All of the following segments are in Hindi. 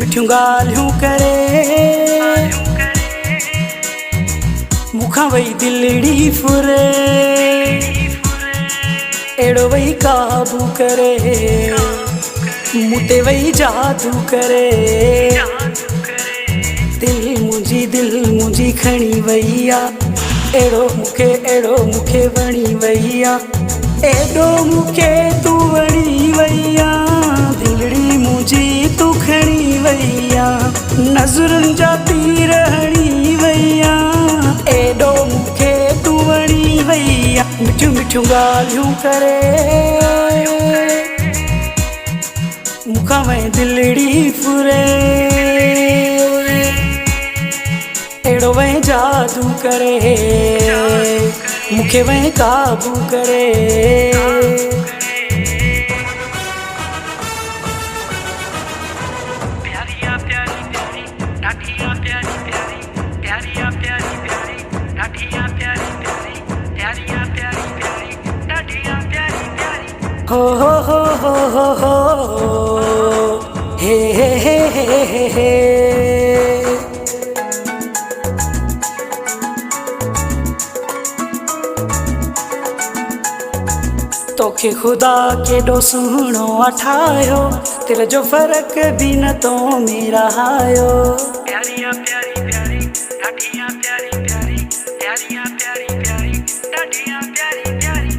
मिठियूं ॻाल्हियूं करे मूंखां वई दिलड़ी फुरे अहिड़ो वई काबू करे मूं ते वई जादू करे दिल मुंहिंजी खणी वई आहे अहिड़ो मूंखे वणी वई आहे एॾो मूंखे तूं वणी वई आहे दिलड़ी मुंहिंजी तूं खणी वई आहे नज़रुनि जा तीर हणी वई आहे एॾो मूंखे तूं वणी वई आहे मिठियूं मिठियूं ॻाल्हियूं करे मूंखां वई दिलड़ी फुरे अहिड़ो वई जादू करे मूंखे वई काबू करे हो हे हे तोखे खुदा केॾो सुहिणो ठाहियो दिल जो फ़र्क़ बि न तो मेरा आयो प्यारिया प्यारी प्यारी ॾाढिया प्यारी प्यारी प्यारिया प्यारी प्यारी ॾाढिया प्यारी प्यारी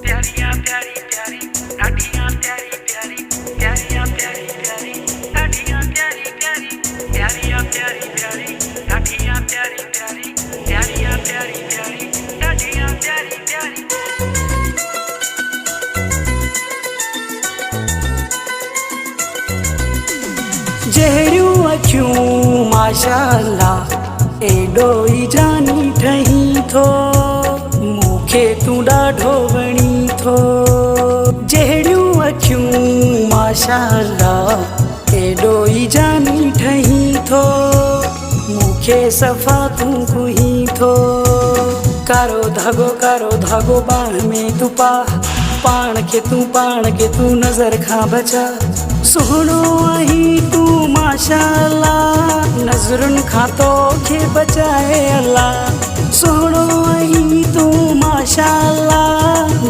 प्यारिया प्यारी प्यारी ॾाढिया प्यारी प्यारी प्यारिया प्यारी प्यारी ॾाढिया प्यारी प्यारी प्यारिया प्यारी प्यारी ॾाढिया प्यारी प्यारी प्यारिया प्यारी प्यारी ॾाढिया प्यारी प्यारी जहिड़ियूं अखियूं माशाअल्लाह एॾो ई जानी ठहीं थो मूंखे तूं ॾाढो वणी थो जहिड़ियूं अखियूं माशाअल्लाह एॾो ई जानी ठहीं थो मूंखे सफ़ा तूं कुहीं थो कारो धागो बाह में तूं पाण खे तूं नज़र खां बचा सुहिणो आहीं तूं माशाअल्लाह नज़रुनि खां तोखे बचाए अल्लाह सुहिणो आहीं तूं माशाअल्लाह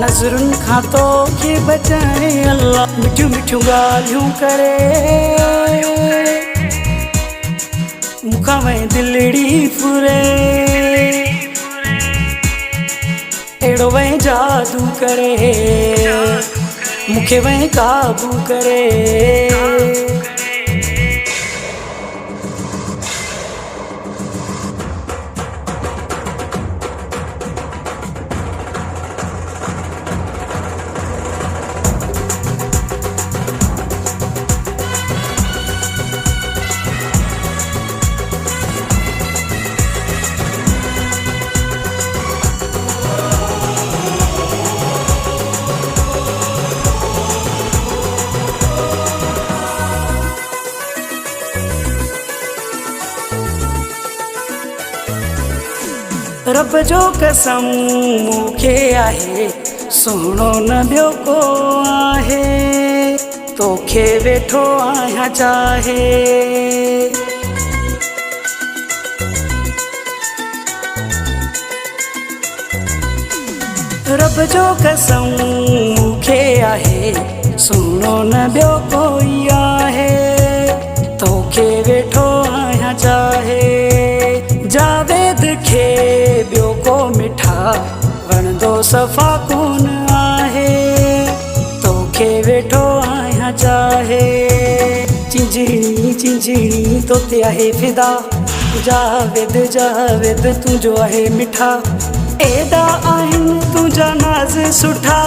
नज़रुनि खां तोखे बचाए अल्लाह मिठियूं मिठियूं ॻाल्हियूं करे मूंखां वई दिलड़ी फुरे अहिड़ो वई जादू करे मूंखे वई काबू करे रब जो कसम मूंखे आहे सुहिणो न ॿियो को आहे तोखे वेठो आहियां चाहे रब जो कसम मूंखे आहे सुहिणो न ॿियो कोई आहे तोखे वेठो आहियां चाहे जावेद खे ॿियो को मिठा वणंदो सफ़ा कोन आहे तोखे वेठो आहियां चाहे चिंजणी तोते आहे फिदा जावेद तुंहिंजो आहे मिठा एॾा आहिनि तुंहिंजा नाज़ सुठा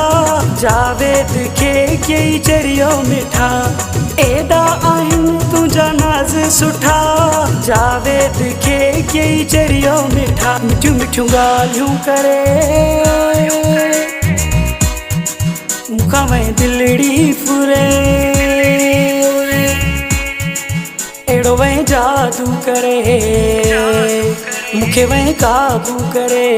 जावेद खे कई चरियो मिठा एॾा आहिनि तुंहिंजा नाज़ सुठा जावेद खे कई चरियो मिठा मिठियूं मिठियूं ॻाल्हियूं करे मूंखां वई दिलड़ी फुरे अहिड़ो वई जादू करे मूंखे वई काबू करे।